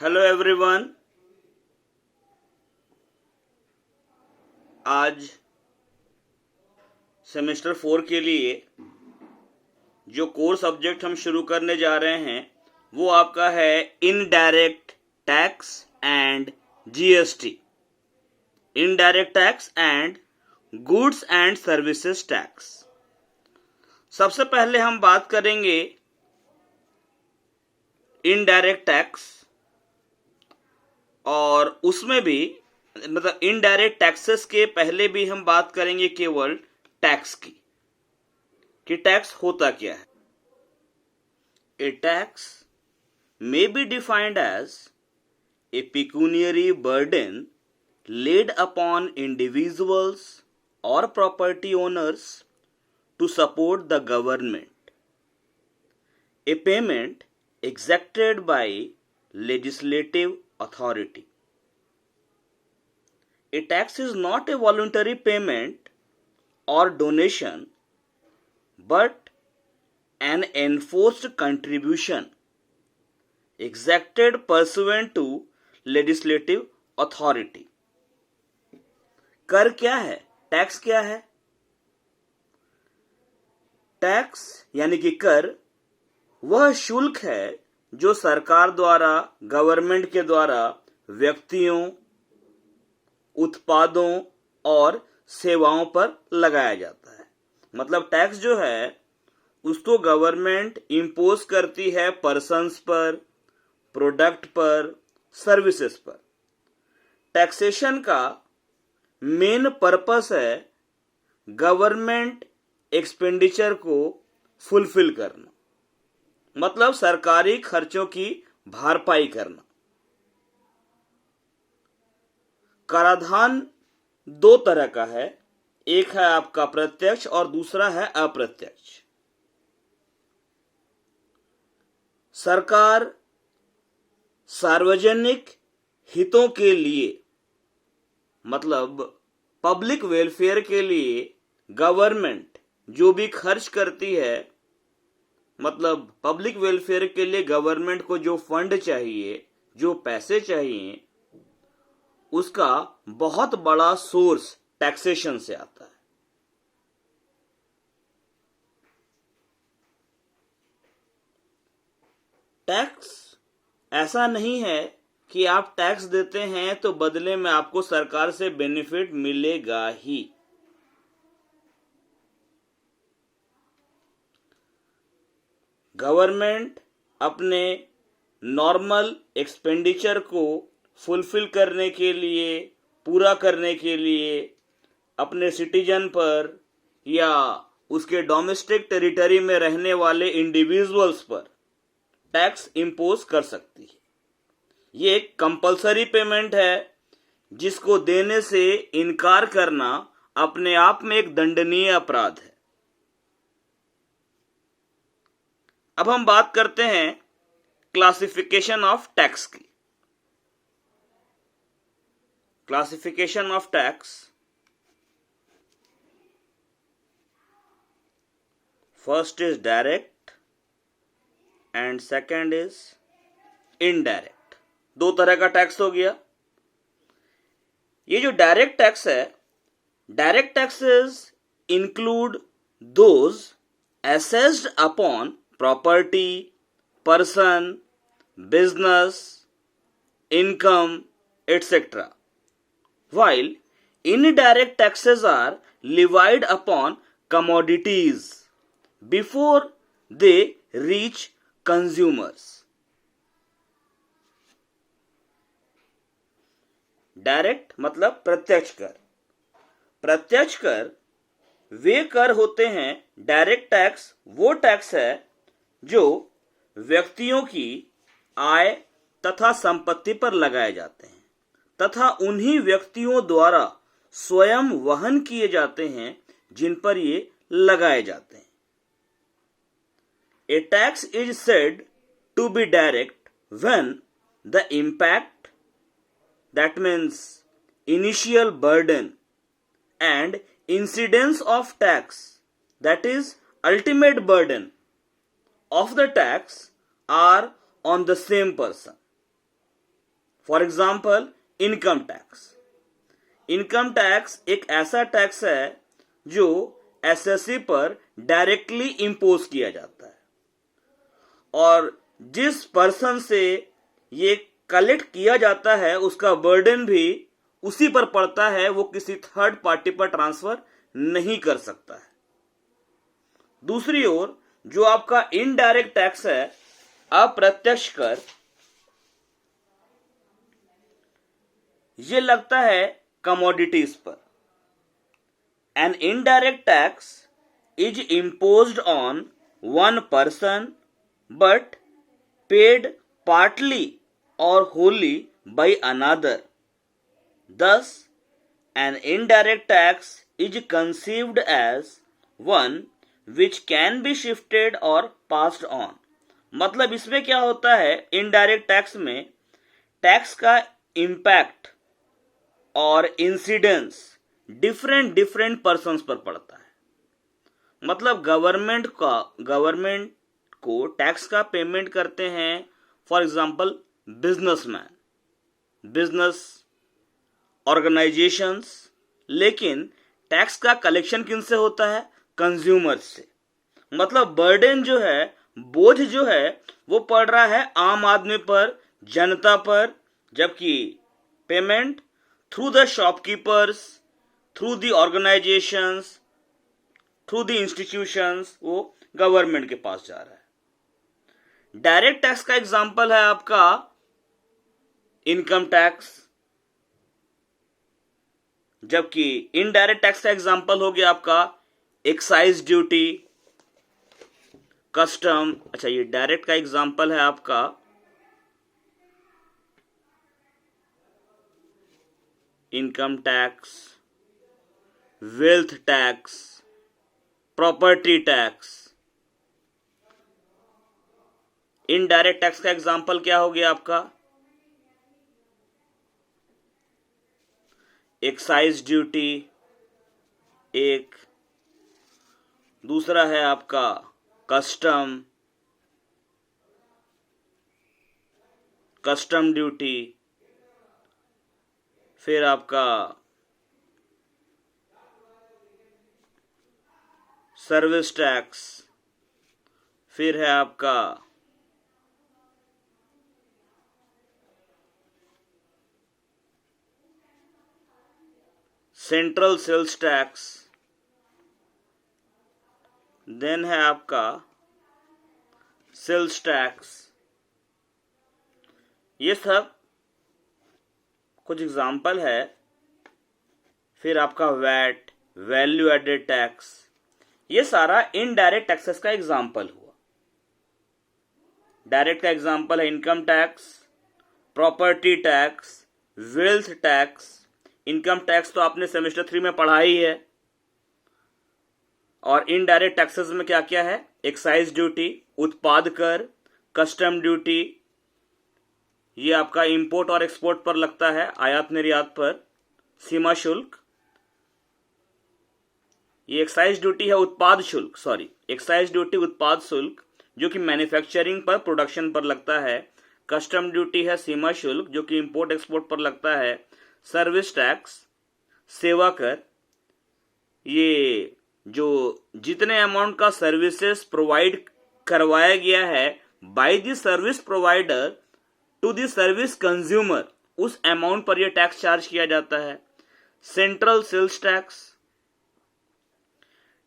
Hello everyone. आज semester 4 के लिए जो कोर सब्जेक्ट हम शुरू करने जा रहे हैं वो आपका है indirect tax and GST. Indirect tax and goods and services tax. सबसे पहले हम बात करेंगे इनडायरेक्ट टैक्स, और उसमें भी मतलब इनडायरेक्ट टैक्सेस के पहले भी हम बात करेंगे केवल टैक्स की, कि टैक्स होता क्या है। ए tax may be defined as a pecuniary burden laid upon individuals or property owners to support the government, a payment exacted by legislative authority. A tax is not a voluntary payment or donation, but an enforced contribution exacted pursuant to legislative authority. कर क्या है? Tax क्या है? Tax यानी कि कर वह शुल्क है जो सरकार द्वारा, गवर्नमेंट के द्वारा व्यक्तियों, उत्पादों और सेवाओं पर लगाया जाता है। मतलब टैक्स जो है उसको गवर्नमेंट इम्पोज करती है पर्सन्स पर, प्रोडक्ट पर, सर्विसेज पर। टैक्सेशन का मेन पर्पस है गवर्नमेंट एक्सपेंडिचर को फुलफिल करना, मतलब सरकारी खर्चों की भरपाई करना। कराधान दो तरह का है, एक है आपका प्रत्यक्ष और दूसरा है अप्रत्यक्ष। सरकार सार्वजनिक हितों के लिए, मतलब पब्लिक वेलफेयर के लिए गवर्नमेंट जो भी खर्च करती है, मतलब पब्लिक वेलफेयर के लिए गवर्नमेंट को जो फंड चाहिए, जो पैसे चाहिए, उसका बहुत बड़ा सोर्स टैक्सेशन से आता है। टैक्स ऐसा नहीं है कि आप टैक्स देते हैं तो बदले में आपको सरकार से बेनिफिट मिलेगा ही। गवर्नमेंट अपने नॉर्मल एक्सपेंडिचर को फुलफिल करने के लिए, पूरा करने के लिए अपने सिटीजन पर या उसके डोमेस्टिक टेरिटरी में रहने वाले इंडिविजुअल्स पर टैक्स इंपोज कर सकती है। ये एक कंपलसरी पेमेंट है जिसको देने से इनकार करना अपने आप में एक दंडनीय अपराध है। अब हम बात करते हैं क्लासिफिकेशन ऑफ टैक्स की। Classification of tax, first is direct and second is indirect. दो तरह का टैक्स हो गया। ये जो डायरेक्ट टैक्स है, direct taxes include those assessed upon property, person, business, income, etc. While indirect taxes are levied upon commodities before they reach consumers. Direct मतलब प्रत्यक्ष कर। प्रत्यक्ष कर वे कर होते हैं, डायरेक्ट टैक्स वो टैक्स है जो व्यक्तियों की आय तथा संपत्ति पर लगाए जाते हैं तथा उन्हीं व्यक्तियों द्वारा स्वयं वहन किए जाते हैं जिन पर ये लगाए जाते हैं। A tax is said to be direct when the impact, that means initial burden, and incidence of tax, that is ultimate burden of the tax, are on the same person. For example income tax. Income tax एक ऐसा tax है जो SSC पर directly impose किया जाता है, और जिस पर्सन से ये कलेक्ट किया जाता है उसका बर्डन भी उसी पर पड़ता है, वो किसी थर्ड पार्टी पर ट्रांसफर नहीं कर सकता है। दूसरी ओर जो आपका इनडायरेक्ट टैक्स है, अप्रत्यक्ष कर, ये लगता है कमोडिटीज पर। An indirect tax is imposed on one person but paid partly or wholly by another. Thus, an indirect tax is conceived as one which can be shifted or passed on. मतलब इसमें क्या होता है, indirect tax में tax का impact और incidence different persons पर पड़ता है। मतलब गवर्नमेंट को टैक्स का पेमेंट करते हैं for example businessman, business organisations, लेकिन टैक्स का कलेक्शन किन से होता है, कंज्यूमर्स से। मतलब बर्डन जो है, बोझ जो है, वो पड़ रहा है आम आदमी पर, जनता पर, जबकि payment through the shopkeepers, through the organisations, through the institutions, वो गवर्नमेंट के पास जा रहा है। डायरेक्ट टैक्स का एग्जांपल है आपका इनकम टैक्स, जबकि इनडायरेक्ट टैक्स का एग्जांपल हो गया आपका एक्साइज ड्यूटी, कस्टम। अच्छा, ये डायरेक्ट का एग्जांपल है आपका income tax, wealth tax, property tax. Indirect tax का एग्जांपल क्या हो गया आपका एक्साइज ड्यूटी एक, दूसरा है आपका कस्टम ड्यूटी, फिर आपका सर्विस टैक्स, फिर है आपका सेंट्रल सेल्स टैक्स, देन है आपका सेल्स टैक्स। ये सब कुछ एग्जाम्पल है। फिर आपका वैट, वैल्यू एडेड टैक्स, ये सारा इनडायरेक्ट टैक्सेस का एग्जाम्पल हुआ। डायरेक्ट का एग्जाम्पल है income tax, property tax, wealth tax. Income tax तो आपने सेमेस्टर 3 में पढ़ा ही है। और इनडायरेक्ट टैक्सेस में क्या क्या है, एक्साइज ड्यूटी, उत्पाद कर, कस्टम ड्यूटी, ये आपका इंपोर्ट और एक्सपोर्ट पर लगता है, आयात निर्यात पर, सीमा शुल्क। ये एक्साइज ड्यूटी है उत्पाद शुल्क, एक्साइज ड्यूटी उत्पाद शुल्क जो कि मैन्युफैक्चरिंग पर, प्रोडक्शन पर लगता है। कस्टम ड्यूटी है सीमा शुल्क जो कि इंपोर्ट एक्सपोर्ट पर लगता है। सर्विस टैक्स, सेवा कर, ये जो जितने अमाउंट का सर्विसेज प्रोवाइड करवाया गया है by the service provider to the service consumer, उस अमाउंट पर यह टैक्स चार्ज किया जाता है। Central sales tax,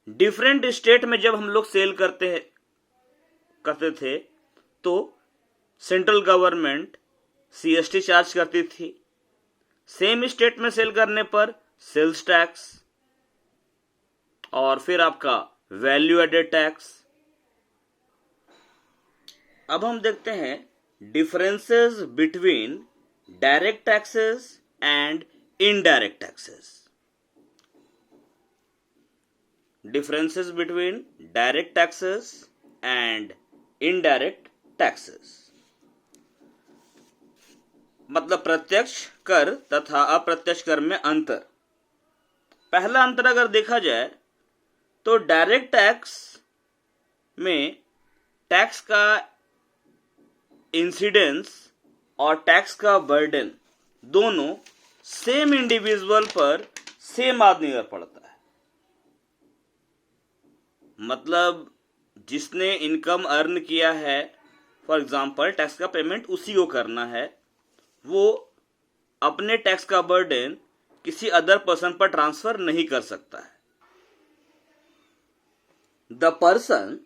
different state में जब हम लोग सेल करते थे तो सेंट्रल गवर्नमेंट सीएसटी चार्ज करती थी, सेम स्टेट में सेल करने पर सेल्स टैक्स। और फिर आपका वैल्यू एडेड टैक्स। अब हम देखते हैं differences between direct taxes and indirect taxes. Differences between direct taxes and indirect taxes, मतलब प्रत्यक्ष कर तथा अप्रत्यक्ष कर में अंतर। पहला अंतर अगर देखा जाए तो डायरेक्ट टैक्स में टैक्स का इंसिडेंस और टैक्स का बर्डन दोनों सेम इंडिविजुअल पर सेम आदमी पर पड़ता है। मतलब जिसने इनकम अर्न किया है, फॉर एग्जाम्पल टैक्स का पेमेंट उसी को करना है, वो अपने टैक्स का बर्डन किसी अदर पर्सन पर ट्रांसफर नहीं कर सकता है। The person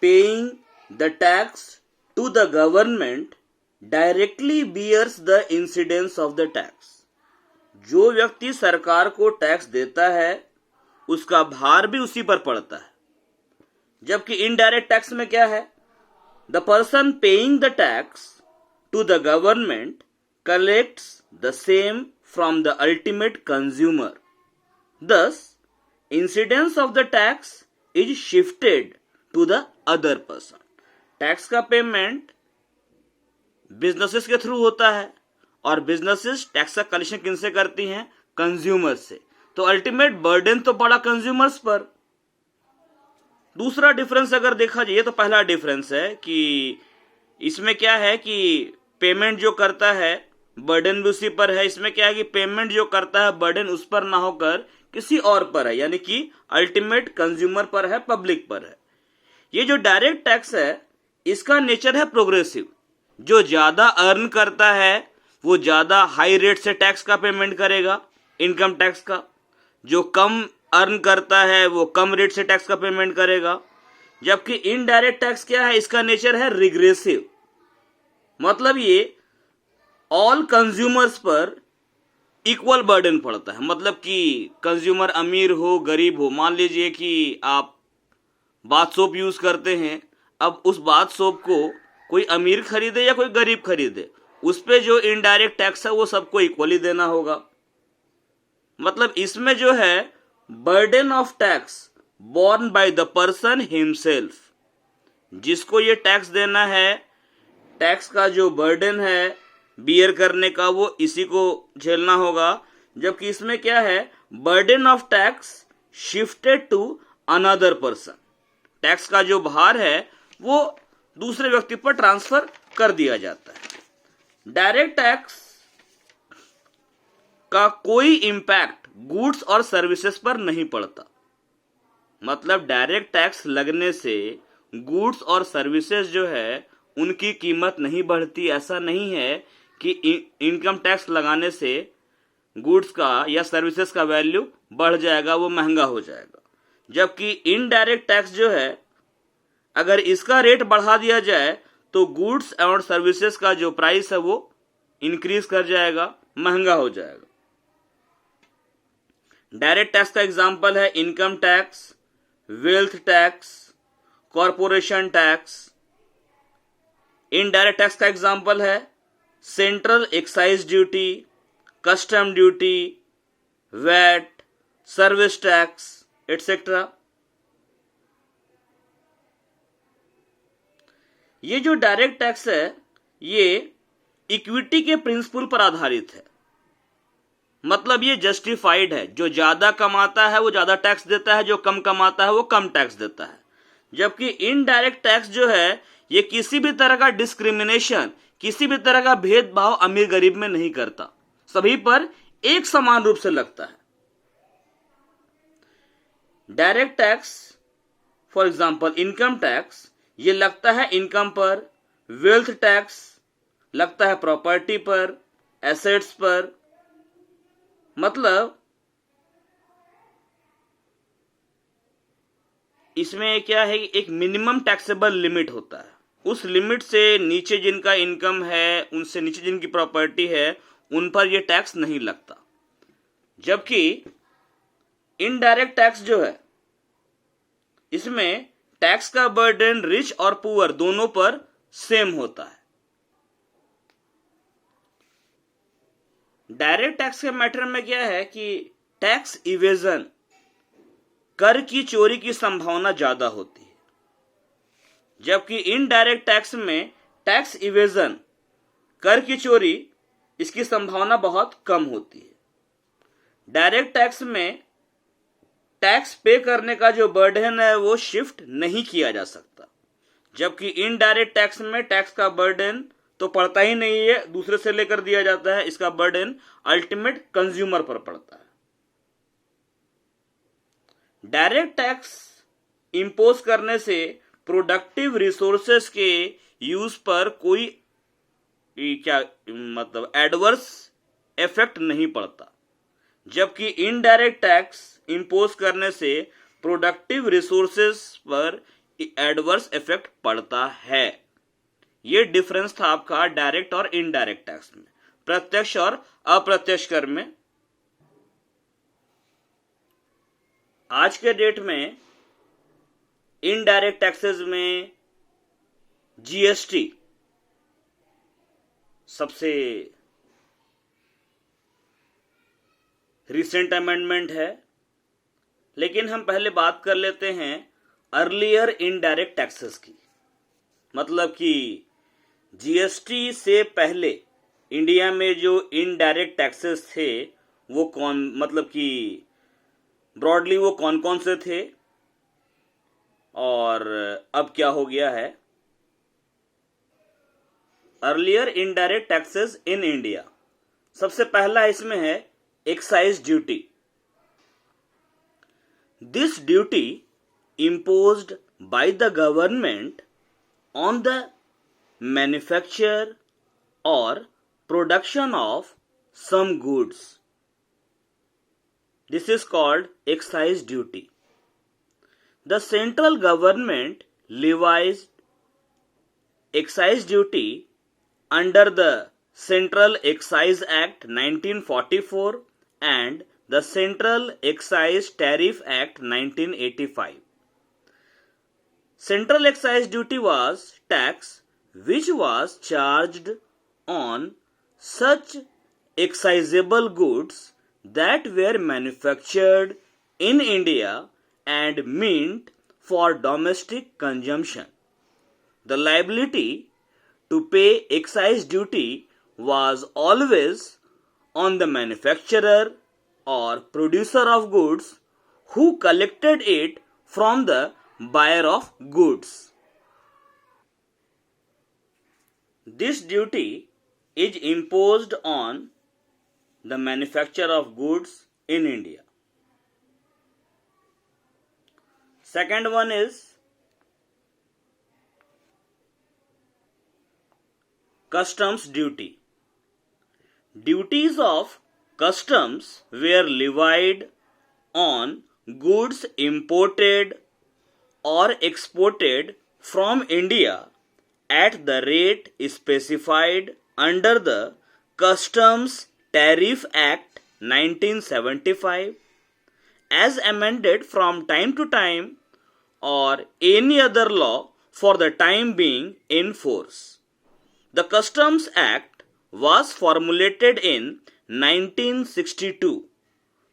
paying the tax to the government directly bears the incidence of the tax. जो व्यक्ति सरकार को टैक्स देता है उसका भार भी उसी पर पड़ता है। जबकि इनडायरेक्ट टैक्स में क्या है? The person paying the tax to the government collects the same from the ultimate consumer. Thus, incidence of the tax is shifted to the other person. Tax का पेमेंट बिजनेसेस के through होता है और businesses tax का collection किनसे करती हैं? Consumers से। तो अल्टीमेट बर्डन तो पड़ा कंज्यूमर्स पर। दूसरा डिफरेंस अगर देखा जाए तो पहला डिफरेंस है कि इसमें क्या है कि पेमेंट जो करता है बर्डन भी उसी पर है। इसमें क्या है कि पेमेंट जो करता है बर्डन उस पर ना होकर किसी और पर है, यानी कि अल्टीमेट कंज्यूमर पर है, पब्लिक पर है। ये जो डायरेक्ट टैक्स है इसका नेचर है प्रोग्रेसिव। जो ज्यादा अर्न करता है वो ज्यादा हाई रेट से टैक्स का पेमेंट करेगा, इनकम टैक्स का। जो कम अर्न करता है वो कम रेट से टैक्स का पेमेंट करेगा। जबकि इनडायरेक्ट टैक्स क्या है? इसका नेचर है रिग्रेसिव। मतलब ये ऑल कंज्यूमर्स पर इक्वल बर्डन पड़ता है। मतलब कि कंज्यूमर अमीर हो गरीब हो, मान लीजिए कि आप बाथ सोप यूज करते हैं, अब उस बाथ सोप को कोई अमीर खरीदे या कोई गरीब खरीदे, उस पे जो इनडायरेक्ट टैक्स है वो सबको इक्वली देना होगा। मतलब इसमें जो है burden of tax borne by the person himself. जिसको ये टैक्स देना है, टैक्स का जो बर्डन है बियर करने का, वो इसी को झेलना होगा। जबकि इसमें क्या है? Burden of tax shifted to another person. Tax का जो भार है वो दूसरे व्यक्ति पर ट्रांसफर कर दिया जाता है। डायरेक्ट टैक्स का कोई इंपैक्ट गुड्स और सर्विसेज पर नहीं पड़ता। मतलब डायरेक्ट टैक्स लगने से गुड्स और सर्विसेज जो है उनकी कीमत नहीं बढ़ती। ऐसा नहीं है कि इनकम टैक्स लगाने से गुड्स का या सर्विसेज का वैल्यू बढ़ जाएगा, वो महंगा हो जाएगा। जबकि इनडायरेक्ट टैक्स जो है अगर इसका रेट बढ़ा दिया जाए तो गुड्स और सर्विसेज का जो प्राइस है वो इंक्रीज कर जाएगा, महंगा हो जाएगा। डायरेक्ट टैक्स का एग्जांपल है income tax, wealth tax, corporation tax. Indirect tax का एग्जांपल है central excise duty, custom duty, VAT, service tax etcetera. ये जो डायरेक्ट टैक्स है ये इक्विटी के प्रिंसिपल पर आधारित है। मतलब ये जस्टिफाइड है। जो ज्यादा कमाता है वो ज्यादा टैक्स देता है, जो कम कमाता है वो कम टैक्स देता है। जबकि इनडायरेक्ट टैक्स जो है ये किसी भी तरह का डिस्क्रिमिनेशन, किसी भी तरह का भेदभाव अमीर गरीब में नहीं करता, सभी पर एक समान रूप से लगता है। Direct tax for example income tax ये लगता है इनकम पर, वेल्थ टैक्स लगता है प्रॉपर्टी पर, एसेट्स पर। मतलब इसमें क्या है कि एक मिनिमम टैक्सेबल लिमिट होता है। उस लिमिट से नीचे जिनका इनकम है, उनसे नीचे जिनकी प्रॉपर्टी है, उन पर यह टैक्स नहीं लगता। जबकि इनडायरेक्ट टैक्स जो है इसमें टैक्स का बर्डन रिच और पुअर दोनों पर सेम होता है। डायरेक्ट टैक्स के मैटर में क्या है कि टैक्स इवेजन, कर की चोरी की संभावना ज्यादा होती है। जबकि इनडायरेक्ट टैक्स में टैक्स इवेजन, कर की चोरी, इसकी संभावना बहुत कम होती है। डायरेक्ट टैक्स में टैक्स पे करने का जो बर्डन है वो शिफ्ट नहीं किया जा सकता। जबकि इनडायरेक्ट टैक्स में टैक्स का बर्डन तो पड़ता ही नहीं है, दूसरे से लेकर दिया जाता है, इसका बर्डन अल्टीमेट कंज्यूमर पर पड़ता है। डायरेक्ट टैक्स इंपोज करने से प्रोडक्टिव रिसोर्सेस के यूज पर कोई क्या मतलब एडवर्स इफेक्ट नहीं पड़ता, जबकि इनडायरेक्ट टैक्स इंपोज करने से प्रोडक्टिव रिसोर्सेस पर एडवर्स इफेक्ट पड़ता है। यह डिफरेंस था आपका डायरेक्ट और इनडायरेक्ट टैक्स में, प्रत्यक्ष और अप्रत्यक्ष कर में। आज के डेट में इनडायरेक्ट टैक्सेस में जीएसटी सबसे रिसेंट अमेंडमेंट है, लेकिन हम पहले बात कर लेते हैं अर्लियर इनडायरेक्ट टैक्सेस की। मतलब कि जीएसटी से पहले इंडिया में जो इनडायरेक्ट टैक्सेस थे वो मतलब कि ब्रॉडली वो कौन कौन से थे और अब क्या हो गया है। Earlier indirect taxes in India, सबसे पहला इसमें है excise duty. This duty imposed by the government on the manufacture or production of some goods. This is called excise duty. The central government levies excise duty under the Central Excise Act 1944 and the Central Excise Tariff Act 1985. Central excise duty was tax which was charged on such excisable goods that were manufactured in India and meant for domestic consumption. The liability to pay excise duty was always on the manufacturer or producer of goods who collected it from the buyer of goods. This duty is imposed on the manufacture of goods in India. Second one is customs duty. Duties of customs were levied on goods imported or exported from India at the rate specified under the Customs Tariff Act 1975 as amended from time to time or any other law for the time being in force. The Customs Act was formulated in 1962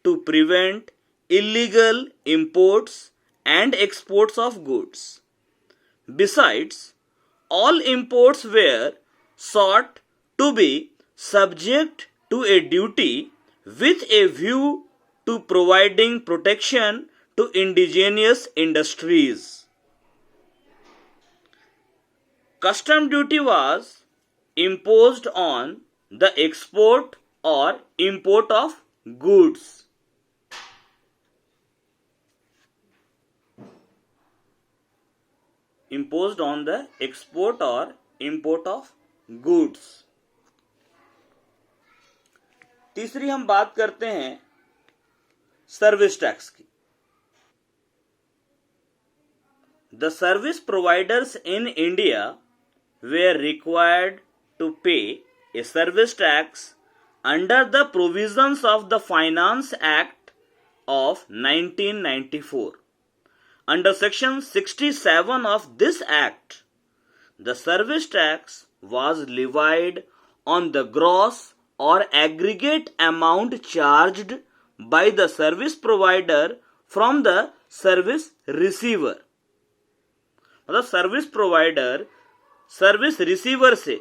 to prevent illegal imports and exports of goods. Besides, all imports were sought to be subject to a duty with a view to providing protection to indigenous industries. Custom duty was imposed on the export or import of goods. Imposed on the export or import of goods. तीसरी हम बात करते हैं service tax की। The service providers in India were required to pay a service tax under the provisions of the Finance Act of 1994. Under section 67 of this act, the service tax was levied on the gross or aggregate amount charged by the service provider from the service receiver. मतलब service provider service receiver से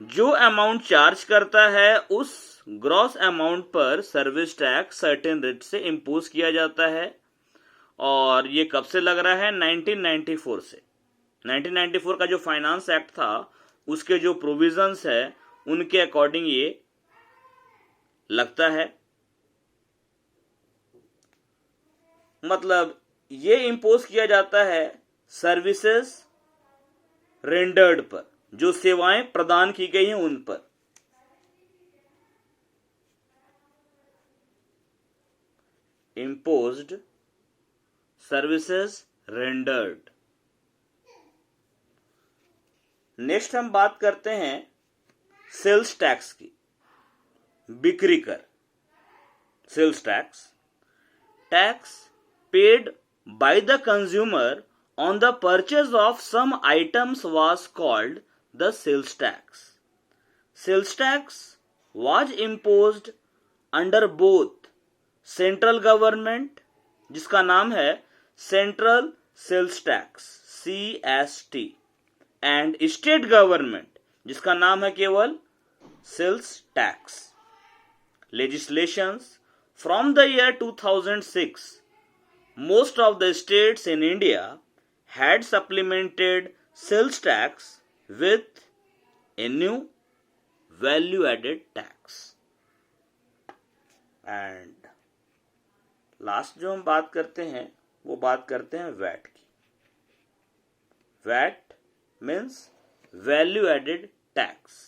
जो amount charge करता है उस gross amount पर service tax certain rate से impose किया जाता है। और ये कब से लग रहा है? 1994 से। 1994 का जो फाइनेंस एक्ट था उसके जो प्रोविजंस है उनके अकॉर्डिंग ये लगता है। मतलब ये इंपोज किया जाता है सर्विसेज रेंडर्ड पर, जो सेवाएं प्रदान की गई हैं उन पर। imposed services rendered। नेक्स्ट हम बात करते हैं सेल्स टैक्स की, बिक्री कर। Sales tax, tax paid by the consumer on the purchase of some items was called the sales tax. Sales tax was imposed under both central government, जिसका नाम है Central Sales Tax CST, and state government, जिसका नाम है केवल Sales Tax. Legislations from the year 2006, most of the states in India had supplemented sales tax with a new value added tax. And last जो हम बात करते हैं वो बात करते हैं वैट की। VAT means value added tax.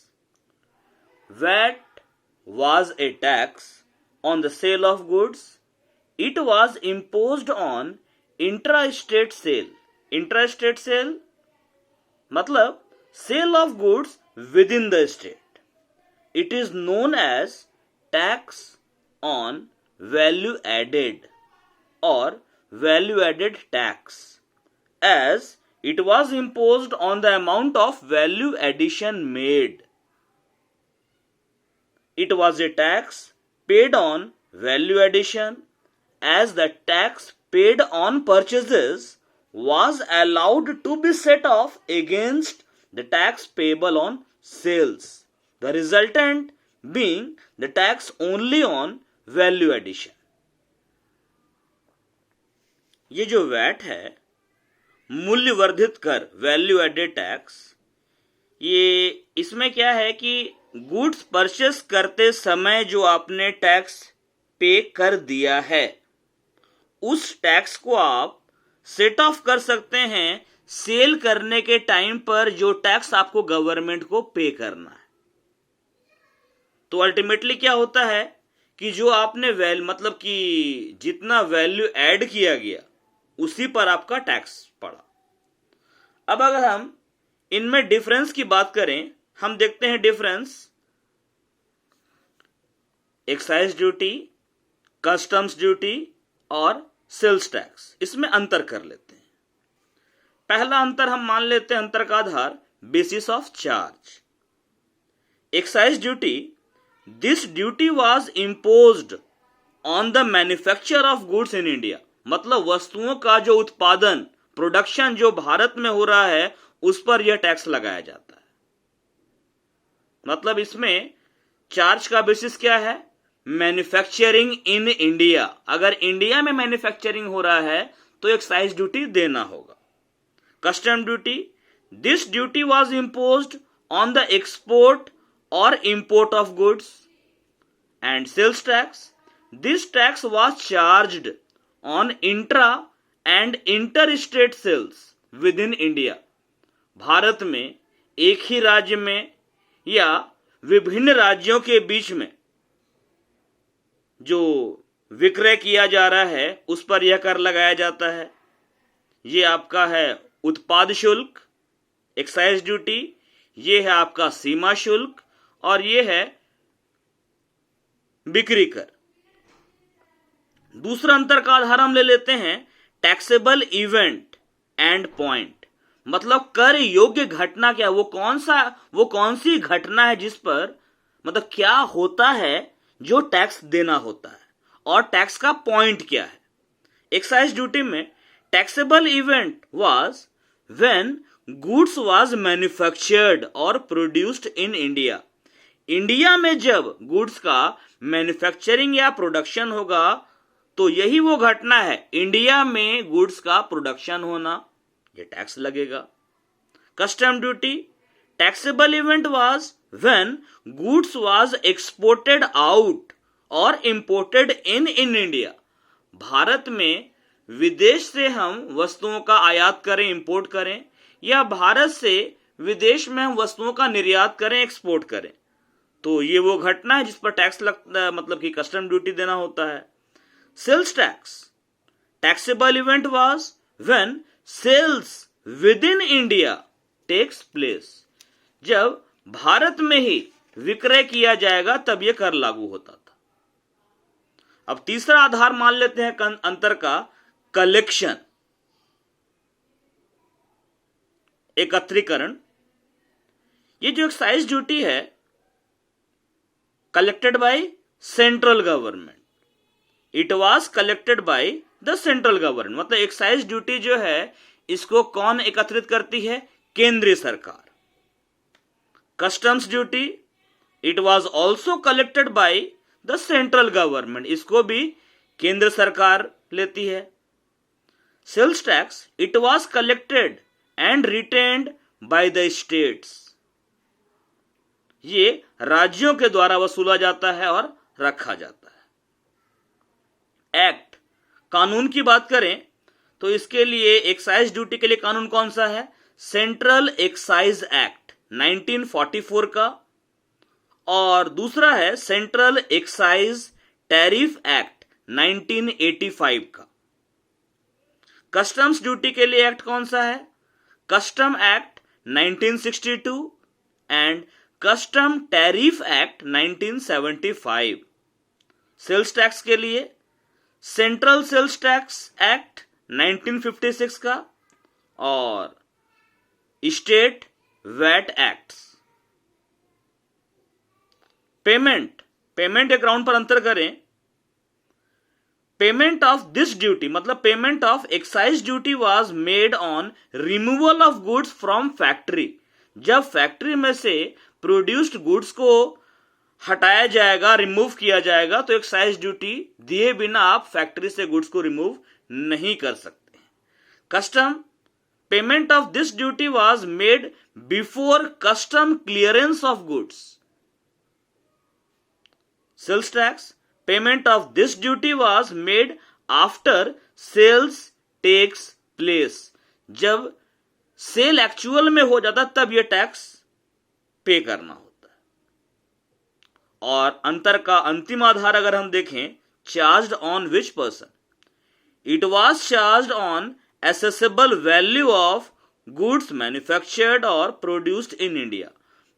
VAT was a tax on the sale of goods. It was imposed on intra-state sale. Intrastate sale मतलब sale of goods within the state. It is known as tax on value added और value added tax, as it was imposed on the amount of value addition made. It was a tax paid on value addition, as the tax paid on purchases was allowed to be set off against the tax payable on sales, the resultant being the tax only on value addition. ये जो VAT है, मूल्य वर्धित कर, value added tax, ये इसमें क्या है कि गुड्स परचेस करते समय जो आपने टैक्स पे कर दिया है उस टैक्स को आप सेट ऑफ कर सकते हैं सेल करने के टाइम पर जो टैक्स आपको गवर्नमेंट को पे करना है. तो अल्टीमेटली क्या होता है कि जो आपने मतलब कि जितना वैल्यू ऐड किया गया उसी पर आपका टैक्स पड़ा. अब अगर हम इनमें डिफरेंस की बात करें, हम देखते हैं difference excise duty, customs duty और सेल्स टैक्स. इसमें अंतर कर लेते हैं. पहला अंतर हम मान लेते हैं अंतर का आधार basis of charge. Excise duty, this duty was imposed on the manufacture of goods in India. मतलब वस्तुओं का जो उत्पादन, प्रोडक्शन जो भारत में हो रहा है उस पर यह टैक्स लगाया जाता है. मतलब इसमें चार्ज का बेसिस क्या है? Manufacturing in India. अगर इंडिया में मैन्युफैक्चरिंग हो रहा है तो एक्साइज ड्यूटी देना होगा. Custom duty, this duty was imposed on the export और import of goods. And sales tax, this tax was charged on intra and inter state sales within India. Bharat में एक ही राज्य में या विभिन्न राज्यों के बीच में जो विक्रय किया जा रहा है उस पर यह कर लगाया जाता है. ये आपका है उत्पाद शुल्क, एक्साइज ड्यूटी. ये है आपका सीमा शुल्क और ये है बिक्री कर. दूसरा अंतर का आधार हम ले लेते हैं टैक्सेबल इवेंट एंड पॉइंट. मतलब कर योग्य घटना क्या, वो कौन सी घटना है जिस पर मतलब क्या होता है जो टैक्स देना होता है और टैक्स का पॉइंट क्या है. एक्साइज ड्यूटी में taxable event was when goods was manufactured और प्रोड्यूस्ड इन इंडिया. इंडिया में जब गुड्स का मैन्युफैक्चरिंग या प्रोडक्शन होगा तो यही वो घटना है, इंडिया में गुड्स का प्रोडक्शन होना, ये टैक्स लगेगा. Custom duty, taxable event was when goods was exported out और इंपोर्टेड इन इंडिया। भारत में विदेश से हम वस्तुओं का आयात करें, इंपोर्ट करें, या भारत से विदेश में हम वस्तुओं का निर्यात करें, एक्सपोर्ट करें, तो ये वो घटना है जिस पर टैक्स लगता है, मतलब कि कस्टम ड्यूटी देना होता है। Sales tax taxable event was when sales within India takes place. जब भारत में ही विक्रय किया जाएगा तब यह कर लागू होता था। अब तीसरा आधार मान लेते हैं अंतर का, कलेक्शन, एकत्रीकरण। ये जो एक्साइज ड्यूटी है collected by central government, it was collected by the central government. मतलब एक्साइज ड्यूटी जो है इसको कौन एकत्रित करती है? केंद्रीय सरकार। Customs duty it was also collected by the central government, इसको भी केंद्र सरकार लेती है। Sales tax it was collected and retained by the states, ये राज्यों के द्वारा वसूला जाता है और रखा जाता है। एक्ट, कानून की बात करें तो इसके लिए एक्साइज ड्यूटी के लिए कानून कौन सा है? सेंट्रल एक्साइज एक्ट 1944 का, और दूसरा है सेंट्रल एक्साइज टैरिफ एक्ट 1985 का। कस्टम्स ड्यूटी के लिए एक्ट कौन सा है? Custom act 1962 and custom tariff act 1975। Sales tax के लिए सेंट्रल सेल्स टैक्स एक्ट 1956 का और स्टेट वैट एक्ट्स। पेमेंट के ग्राउंड पर अंतर करें। पेमेंट ऑफ दिस ड्यूटी मतलब payment of excise duty was made on removal of goods from factory. जब फैक्ट्री में से प्रोड्यूस्ड गुड्स को हटाया जाएगा, रिमूव किया जाएगा, तो एक्साइज ड्यूटी दिए बिना आप फैक्ट्री से गुड्स को रिमूव नहीं कर सकते। Custom payment of this duty was made before custom clearance of goods. Sales tax payment of this duty was made after sales takes place. जब सेल एक्चुअल में हो जाता तब यह टैक्स पे करना होता है। और अंतर का अंतिम आधार अगर हम देखें, charged on which person, it was charged on assessable value of goods manufactured और प्रोड्यूस्ड इन इंडिया।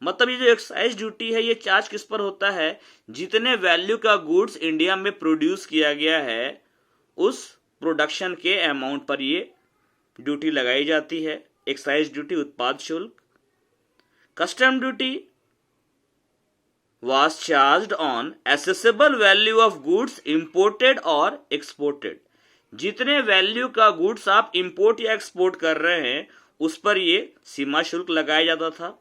मतलब ये जो एक्साइज ड्यूटी है ये चार्ज किस पर होता है? जितने वैल्यू का गुड्स इंडिया में प्रोड्यूस किया गया है उस प्रोडक्शन के अमाउंट पर ये ड्यूटी लगाई जाती है। एक्साइज ड्यूटी उत्पाद शुल्क। Custom duty was charged on accessible value of goods imported और exported। जितने वैल्यू का गुड्स आप इंपोर्ट या एक्सपोर्ट कर रहे हैं उस पर ये सीमा शुल्क लगाया जाता था।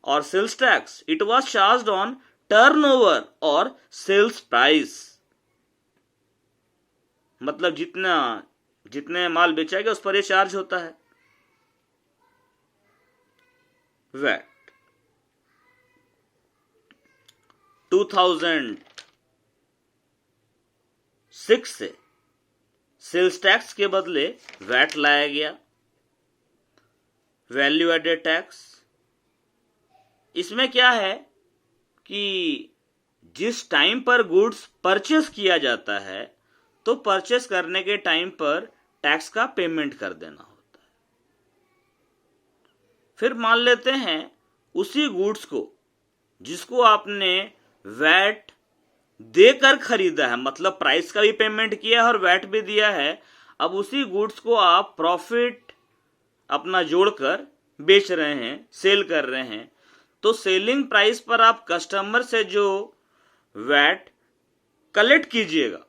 और sales tax it was charged on turnover और सेल्स प्राइस। मतलब जितने माल बेचा गया उस पर ये चार्ज होता है। वैट 2006 से सेल्स टैक्स के बदले वैट लाया गया, वैल्यू एडेड टैक्स। इसमें क्या है कि जिस टाइम पर गुड्स परचेस किया जाता है तो परचेस करने के टाइम पर टैक्स का पेमेंट कर देना होता है। फिर मान लेते हैं उसी गुड्स को जिसको आपने वैट देकर खरीदा है, मतलब प्राइस का भी पेमेंट किया है और वैट भी दिया है, अब उसी गुड्स को आप प्रॉफिट अपना जोड़कर बेच रहे हैं, सेल कर रहे हैं, तो सेलिंग प्राइस पर आप कस्टमर से जो वैट कलेक्ट कीजिएगा,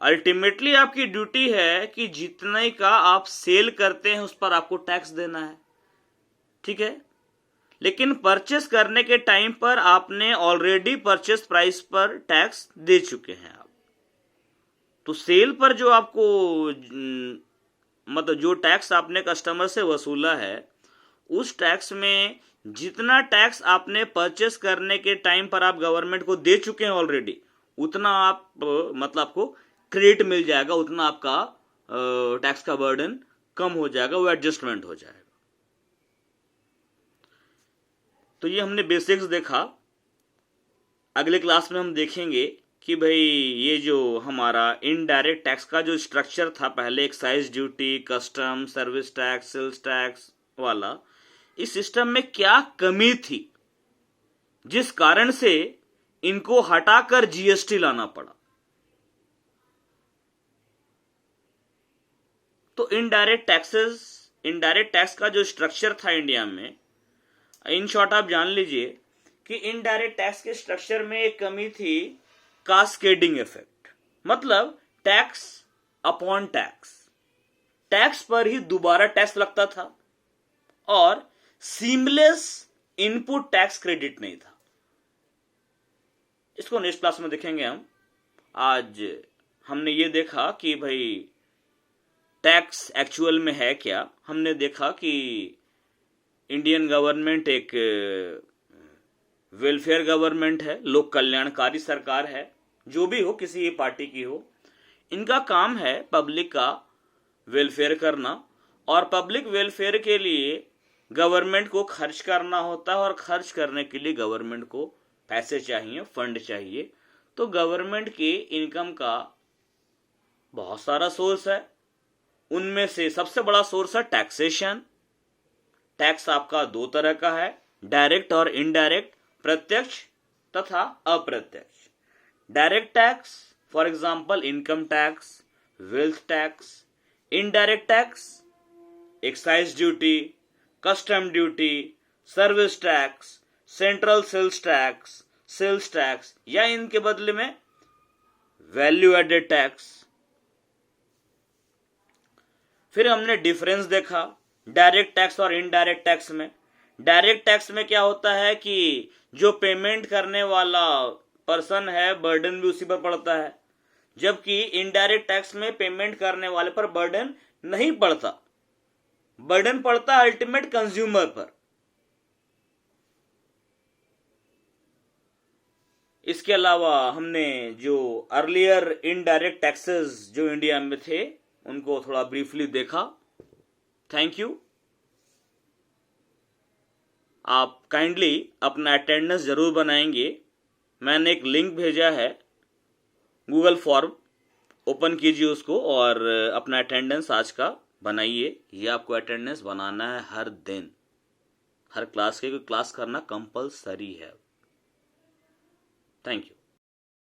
अल्टीमेटली आपकी ड्यूटी है कि जितने का आप सेल करते हैं उस पर आपको टैक्स देना है, ठीक है। लेकिन परचेस करने के टाइम पर आपने ऑलरेडी परचेस प्राइस पर टैक्स दे चुके हैं आप, तो सेल पर जो आपको मतलब जो टैक्स आपने कस्टमर से वसूला है उस टैक्स में जितना टैक्स आपने परचेस करने के टाइम पर आप गवर्नमेंट को दे चुके हैं ऑलरेडी, उतना आप मतलब आपको क्रेडिट मिल जाएगा, उतना आपका टैक्स का बर्डन कम हो जाएगा, वो एडजस्टमेंट हो जाएगा। तो ये हमने बेसिक्स देखा। अगले क्लास में हम देखेंगे कि भाई ये जो हमारा इनडायरेक्ट टैक्स का जो स्ट्रक्चर था, पहले excise duty, custom, service tax, sales tax वाला, इस सिस्टम में क्या कमी थी जिस कारण से इनको हटाकर जीएसटी लाना पड़ा। तो इनडायरेक्ट टैक्स का जो स्ट्रक्चर था इंडिया में, इन शॉर्ट आप जान लीजिए कि इनडायरेक्ट टैक्स के स्ट्रक्चर में एक कमी थी, कास्केडिंग इफेक्ट। मतलब टैक्स अपॉन टैक्स, टैक्स पर ही दोबारा टैक्स लगता था और सीमलेस इनपुट टैक्स क्रेडिट नहीं था। इसको नेक्स्ट क्लास में देखेंगे हम। आज हमने ये देखा कि भाई टैक्स एक्चुअल में है क्या। हमने देखा कि इंडियन गवर्नमेंट एक वेलफेयर गवर्नमेंट है, लोक कल्याणकारी सरकार है, जो भी हो, किसी भी पार्टी की हो, इनका काम है पब्लिक का वेलफेयर करना, और पब्लिक वेलफेयर के लिए गवर्नमेंट को खर्च करना होता है, और खर्च करने के लिए गवर्नमेंट को पैसे चाहिए, फंड चाहिए। तो गवर्नमेंट के इनकम का बहुत सारा सोर्स है, उनमें से सबसे बड़ा सोर्स है टैक्सेशन। टैक्स आपका दो तरह का है, डायरेक्ट और इनडायरेक्ट, प्रत्यक्ष तथा अप्रत्यक्ष। Direct tax for example income tax, wealth tax. Indirect tax excise duty, custom duty, service tax, central sales tax, या इनके बदले में वैल्यू एडेड टैक्स। फिर हमने डिफरेंस देखा डायरेक्ट टैक्स और इनडायरेक्ट टैक्स में। डायरेक्ट टैक्स में क्या होता है कि जो पेमेंट करने वाला पर्सन है, बर्डन भी उसी पर पड़ता है, जबकि इनडायरेक्ट टैक्स में पेमेंट करने वाले पर बर्डन नहीं पड़ता, बर्डन पड़ता है अल्टीमेट कंज्यूमर पर। इसके अलावा हमने जो अर्लियर इनडायरेक्ट टैक्सेस जो इंडिया में थे, उनको थोड़ा ब्रीफली देखा। Thank you. आप काइंडली अपना अटेंडेंस जरूर बनाएंगे। मैंने एक लिंक भेजा है, गूगल फॉर्म, ओपन कीजिए उसको और अपना अटेंडेंस आज का बनाइए। ये आपको अटेंडेंस बनाना है हर दिन, हर क्लास के, क्लास करना कंपलसरी है। Thank you.